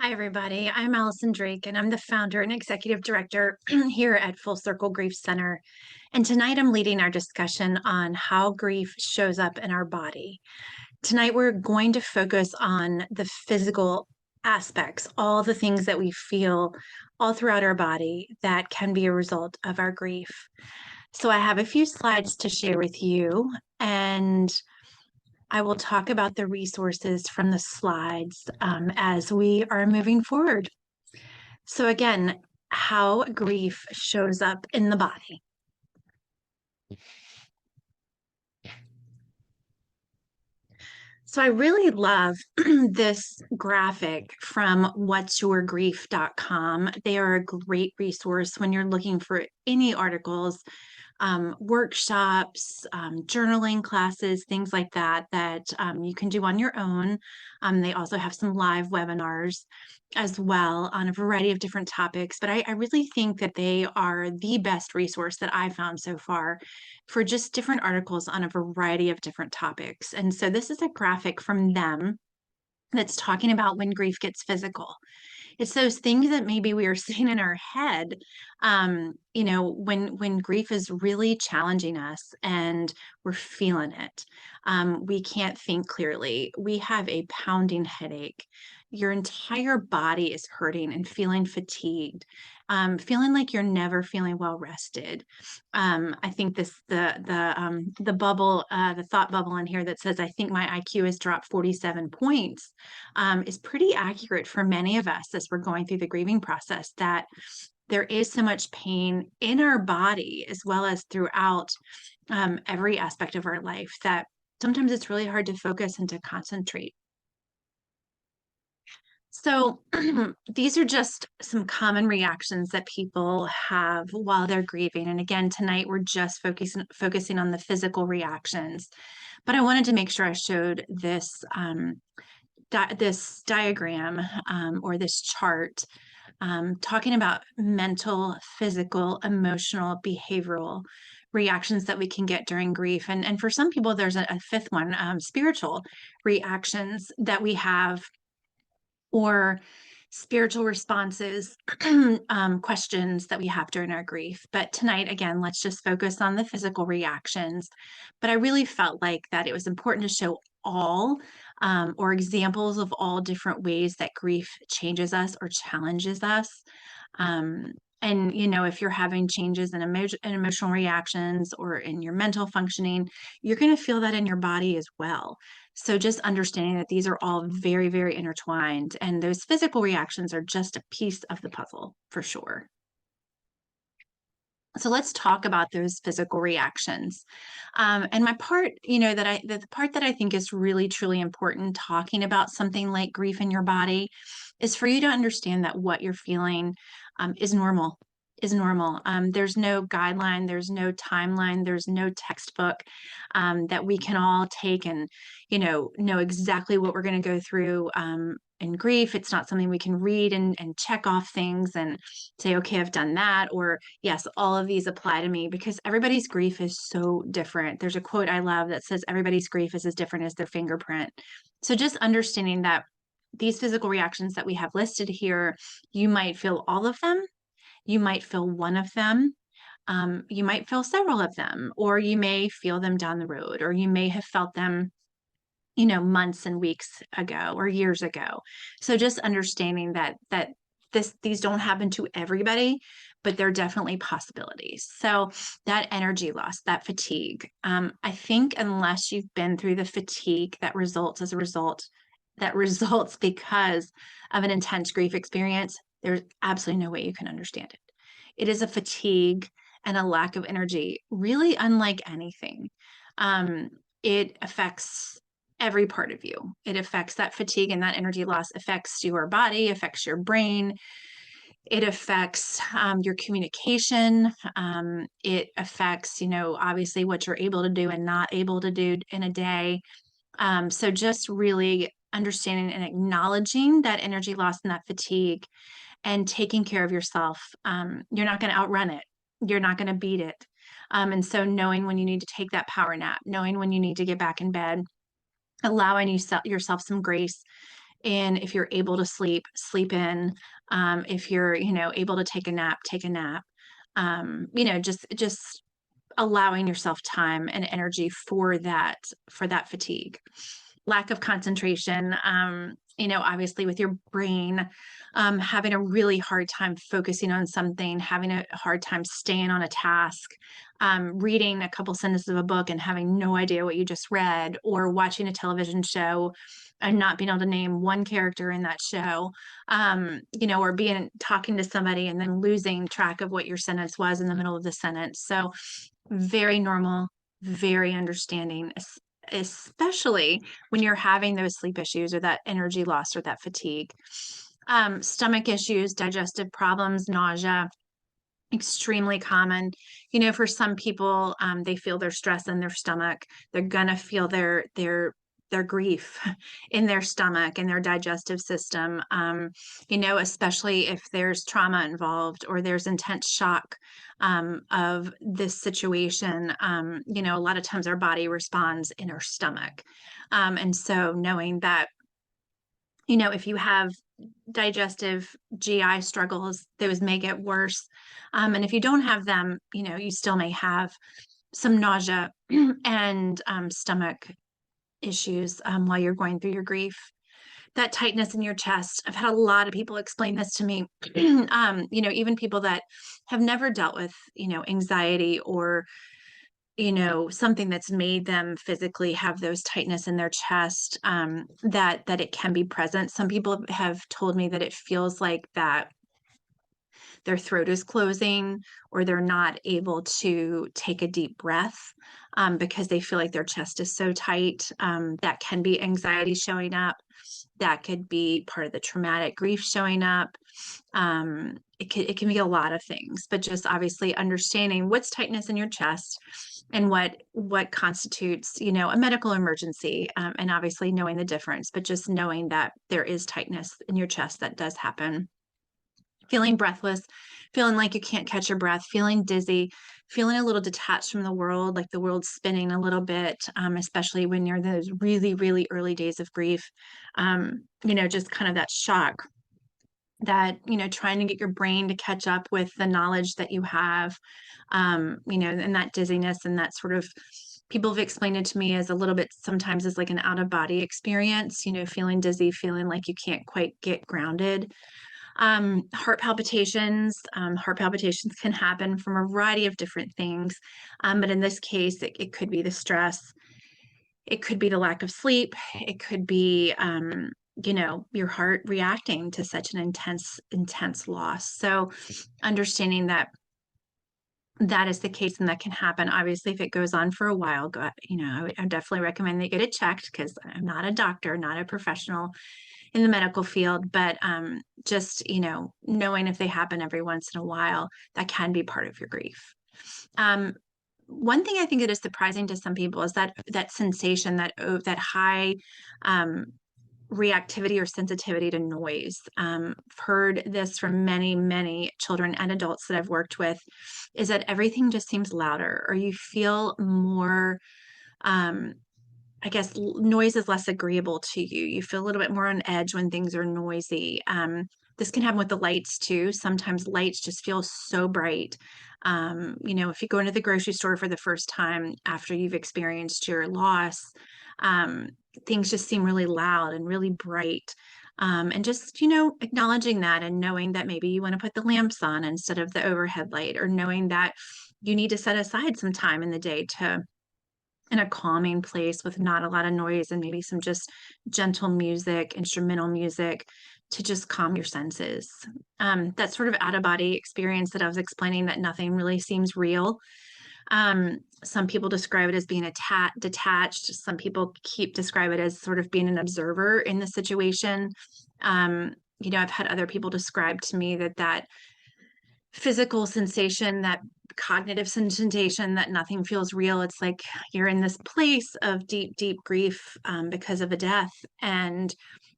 Hi, everybody. I'm Allyson Drake, and I'm the founder and executive director here at Full Circle Grief Center. And tonight I'm leading our discussion on how grief shows up in our body. Tonight we're going to focus on the physical aspects, all the things that we feel all throughout our body that can be a result of our grief. So I have a few slides to share with you, and I will talk about the resources from the slides as we are moving forward. So again, how grief shows up in the body. So I really love this graphic from whatsyourgrief.com. They are a great resource when you're looking for any articles, workshops, journaling classes, things like that, that you can do on your own. They also have some live webinars as well on a variety of different topics, but I really think that they are the best resource that I've found so far for just different articles on a variety of different topics. And so this is a graphic from them that's talking about when grief gets physical. It's those things that maybe we are seeing in our head, when grief is really challenging us and we're feeling it. We can't think clearly. We have a pounding headache. Your entire body is hurting and feeling fatigued, feeling like you're never feeling well rested. I think the bubble, the thought bubble in here that says, I think my IQ has dropped 47 points, is pretty accurate for many of us as we're going through the grieving process, that there is so much pain in our body as well as throughout every aspect of our life that sometimes it's really hard to focus and to concentrate. So these are just some common reactions that people have while they're grieving. And again, tonight we're just focusing on the physical reactions. But I wanted to make sure I showed this this diagram or this chart talking about mental, physical, emotional, behavioral reactions that we can get during grief. And for some people, there's a fifth one, spiritual reactions that we have, or spiritual responses, questions that we have during our grief. But tonight, again, let's just focus on the physical reactions. But I really felt like that it was important to show all or examples of all different ways that grief changes us or challenges us. And, if you're having changes in emotional reactions or in your mental functioning, you're going to feel that in your body as well. So just understanding that these are all very, very intertwined, and those physical reactions are just a piece of the puzzle for sure. So let's talk about those physical reactions. And my part, the part that I think is really, truly important talking about something like grief in your body is for you to understand that what you're feeling is normal. There's no guideline, there's no timeline, there's no textbook that we can all take and, know exactly what we're going to go through in grief. It's not something we can read and check off things and say, okay, I've done that, or yes, all of these apply to me, because everybody's grief is so different. There's a quote I love that says, everybody's grief is as different as their fingerprint. So just understanding that these physical reactions that we have listed here, you might feel all of them, you might feel one of them, you might feel several of them, or you may feel them down the road, or you may have felt them months and weeks ago or years ago. So just understanding that these don't happen to everybody, but they're definitely possibilities. So that energy loss, that fatigue, I think unless you've been through the fatigue that results because of an intense grief experience, there's absolutely no way you can understand it. It is a fatigue and a lack of energy, really unlike anything. It affects every part of you. It affects that fatigue, and that energy loss affects your body, affects your brain. It affects your communication. It affects, obviously what you're able to do and not able to do in a day. So just really understanding and acknowledging that energy loss and that fatigue and taking care of yourself. You're not going to outrun it. You're not going to beat it. And so knowing when you need to take that power nap, knowing when you need to get back in bed, allowing yourself some grace And if you're able to sleep, sleep in. If you're, able to take a nap, take a nap. Just allowing yourself time and energy for that fatigue. Lack of concentration, obviously with your brain, having a really hard time focusing on something, having a hard time staying on a task, reading a couple sentences of a book and having no idea what you just read, or watching a television show and not being able to name one character in that show, or talking to somebody and then losing track of what your sentence was in the middle of the sentence. So very normal, very understanding, especially when you're having those sleep issues or that energy loss or that fatigue. Stomach issues, digestive problems, nausea, extremely common. For some people, they feel their stress in their stomach. They're gonna feel their grief in their stomach and their digestive system, especially if there's trauma involved or there's intense shock of this situation. A lot of times our body responds in our stomach. And so knowing that, if you have digestive GI struggles, those may get worse. And if you don't have them, you still may have some nausea and stomach issues while you're going through your grief. That tightness in your chest. I've had a lot of people explain this to me. Even people that have never dealt with, anxiety or, something that's made them physically have those tightness in their chest, that it can be present. Some people have told me that it feels like that their throat is closing or they're not able to take a deep breath, because they feel like their chest is so tight. That can be anxiety showing up. That could be part of the traumatic grief showing up. It can be a lot of things, but just obviously understanding what's tightness in your chest and what constitutes, a medical emergency, and obviously knowing the difference, but just knowing that there is tightness in your chest that does happen. Feeling breathless, feeling like you can't catch your breath, feeling dizzy, feeling a little detached from the world, like the world's spinning a little bit, especially when you're in those really, really early days of grief. Just kind of that shock that, trying to get your brain to catch up with the knowledge that you have, and that dizziness and that sort of, people have explained it to me as a little bit sometimes as like an out of body experience, feeling dizzy, feeling like you can't quite get grounded. Heart palpitations. Heart palpitations can happen from a variety of different things. But in this case, it could be the stress. It could be the lack of sleep. It could be, your heart reacting to such an intense loss. So understanding that is the case and that can happen. Obviously, if it goes on for a while, I definitely recommend they get it checked, because I'm not a doctor, not a professional in the medical field, but just, knowing if they happen every once in a while, that can be part of your grief. One thing I think that is surprising to some people is that sensation, that high reactivity or sensitivity to noise. I've heard this from many, many children and adults that I've worked with, is that everything just seems louder, or you feel more, I guess noise is less agreeable to you. You feel a little bit more on edge when things are noisy. This can happen with the lights too. Sometimes lights just feel so bright. If you go into the grocery store for the first time after you've experienced your loss, things just seem really loud and really bright. And just, acknowledging that and knowing that maybe you want to put the lamps on instead of the overhead light, or knowing that you need to set aside some time in the day in a calming place with not a lot of noise and maybe some just gentle music, instrumental music, to just calm your senses. That sort of out of body experience that I was explaining, that nothing really seems real. Some people describe it as being detached. Some people describe it as sort of being an observer in the situation. I've had other people describe to me that physical sensation, that cognitive sensation, that nothing feels real. It's like you're in this place of deep, deep grief, because of a death, and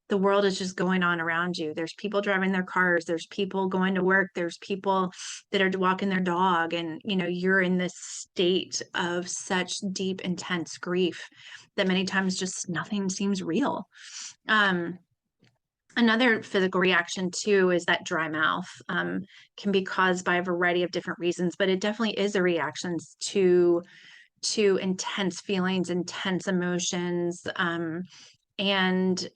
the world is just going on around you. There's people driving their cars. There's people going to work. There's people that are walking their dog. And, you're in this state of such deep, intense grief that many times just nothing seems real. Another physical reaction too is that dry mouth, can be caused by a variety of different reasons, but it definitely is a reaction to intense feelings, intense emotions, and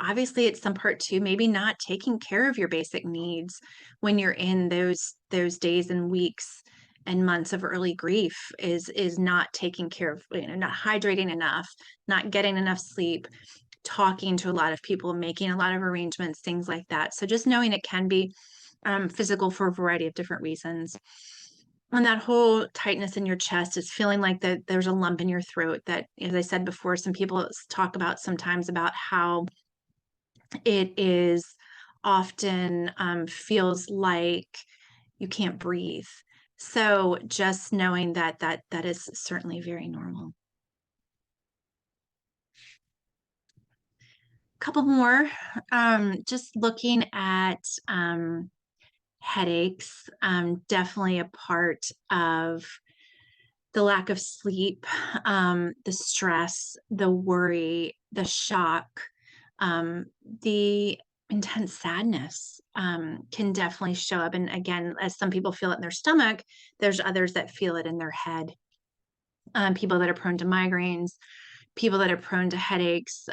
obviously it's some part too maybe not taking care of your basic needs when you're in those days and weeks and months of early grief is not taking care of, not hydrating enough, not getting enough sleep, talking to a lot of people, making a lot of arrangements, things like that. So just knowing it can be physical for a variety of different reasons. And that whole tightness in your chest is feeling like that there's a lump in your throat that, as I said before, some people talk about sometimes about how it is often feels like you can't breathe. So just knowing that is certainly very normal. Couple more, just looking at headaches, definitely a part of the lack of sleep, the stress, the worry, the shock, um, the intense sadness can definitely show up. And again, as some people feel it in their stomach, there's others that feel it in their head. People that are prone to migraines, people that are prone to headaches,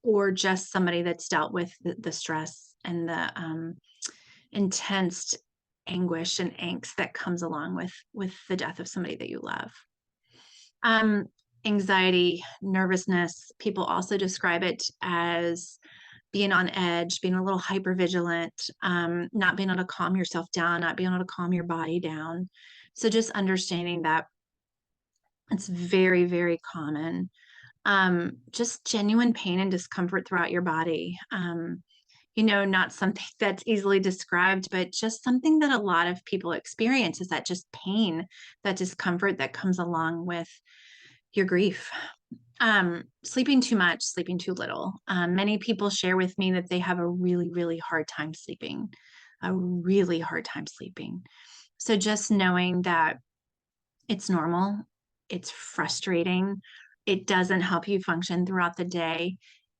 or just somebody that's dealt with the stress and the intense anguish and angst that comes along with the death of somebody that you love. Um, Anxiety, nervousness, people also describe it as being on edge, being a little hyper vigilant, not being able to calm yourself down, not being able to calm your body down. So just understanding that it's very, very common. Just genuine pain and discomfort throughout your body. Not something that's easily described, but just something that a lot of people experience is that just pain, that discomfort that comes along with your grief. Sleeping too much, sleeping too little. Many people share with me that they have a really, really hard time sleeping, a really hard time sleeping. So just knowing that it's normal, it's frustrating, it doesn't help you function throughout the day.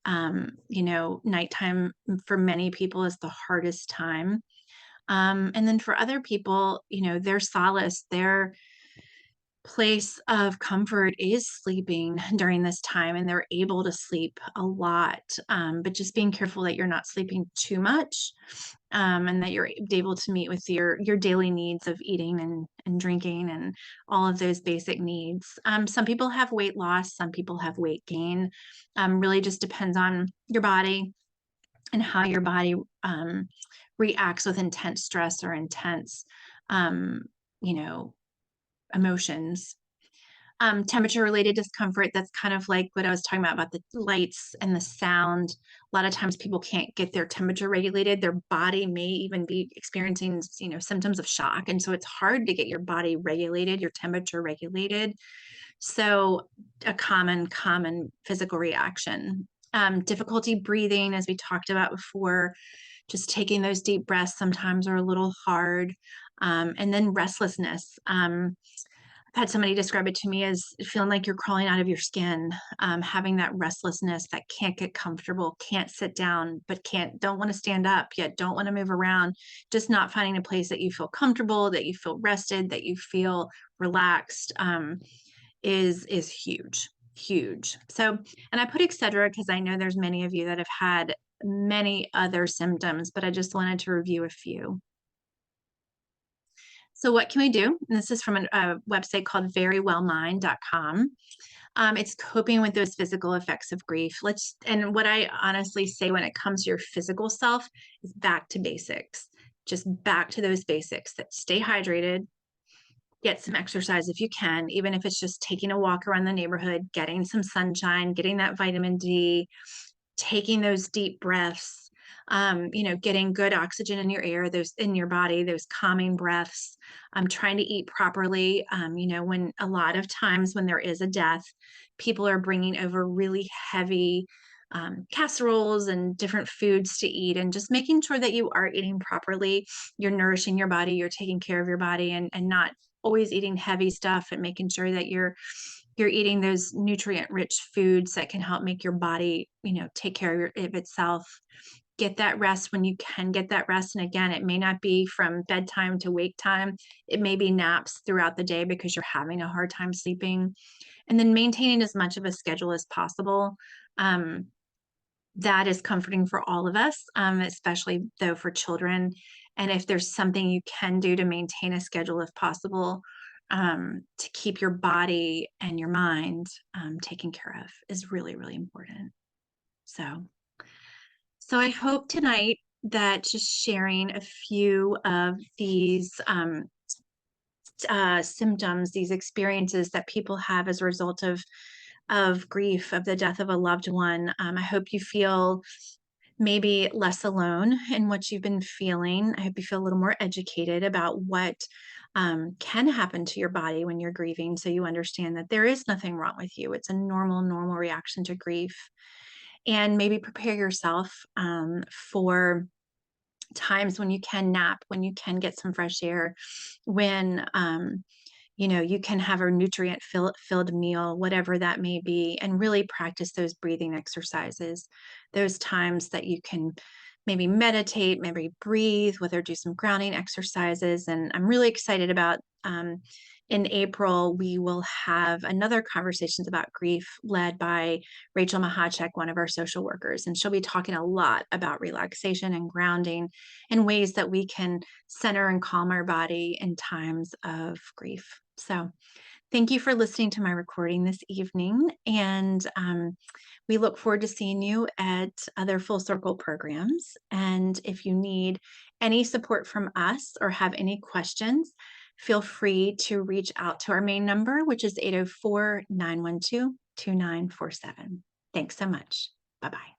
Nighttime for many people is the hardest time. And then for other people, their solace, their place of comfort is sleeping during this time, and they're able to sleep a lot, but just being careful that you're not sleeping too much, and that you're able to meet with your daily needs of eating and drinking and all of those basic needs. Some people have weight loss, some people have weight gain. Really just depends on your body and how your body reacts with intense stress or intense um, you know emotions. Temperature related discomfort, that's kind of like what I was talking about the lights and the sound. A lot of times people can't get their temperature regulated. Their body may even be experiencing, symptoms of shock. And so it's hard to get your body regulated, your temperature regulated. So a common physical reaction. Difficulty breathing, as we talked about before, just taking those deep breaths sometimes are a little hard. And then restlessness. I've had somebody describe it to me as feeling like you're crawling out of your skin, having that restlessness, that can't get comfortable, can't sit down, but don't want to stand up, yet don't want to move around, just not finding a place that you feel comfortable, that you feel rested, that you feel relaxed, is huge, huge. So, and I put etc. because I know there's many of you that have had many other symptoms, but I just wanted to review a few. So what can we do? And this is from a website called verywellmind.com. It's coping with those physical effects of grief. And what I honestly say when it comes to your physical self is back to basics. Just back to those basics, that stay hydrated, get some exercise if you can, even if it's just taking a walk around the neighborhood, getting some sunshine, getting that vitamin D, taking those deep breaths, getting good oxygen in your air, those in your body, those calming breaths, trying to eat properly. When a lot of times when there is a death, people are bringing over really heavy casseroles and different foods to eat, and just making sure that you are eating properly, you're nourishing your body, you're taking care of your body, and not always eating heavy stuff, and making sure that you're you're eating those nutrient rich foods that can help make your body, take care of itself. Get that rest when you can get that rest. And again, it may not be from bedtime to wake time. It may be naps throughout the day because you're having a hard time sleeping. And then maintaining as much of a schedule as possible. That is comforting for all of us, especially though for children. And if there's something you can do to maintain a schedule if possible, to keep your body and your mind taken care of is really, really important. So I hope tonight that just sharing a few of these symptoms, these experiences that people have as a result of grief, of the death of a loved one. I hope you feel maybe less alone in what you've been feeling. I hope you feel a little more educated about what can happen to your body when you're grieving, so you understand that there is nothing wrong with you. It's a normal reaction to grief. And maybe prepare yourself for times when you can nap, when you can get some fresh air, when you can have a nutrient filled meal, whatever that may be, and really practice those breathing exercises, those times that you can maybe meditate, maybe breathe, whether do some grounding exercises. And I'm really excited about in April, we will have another conversations about grief led by Rachel Mahacek, one of our social workers. And she'll be talking a lot about relaxation and grounding and ways that we can center and calm our body in times of grief. So thank you for listening to my recording this evening. And we look forward to seeing you at other Full Circle programs. And if you need any support from us or have any questions, feel free to reach out to our main number, which is 804-912-2947. Thanks so much. Bye-bye.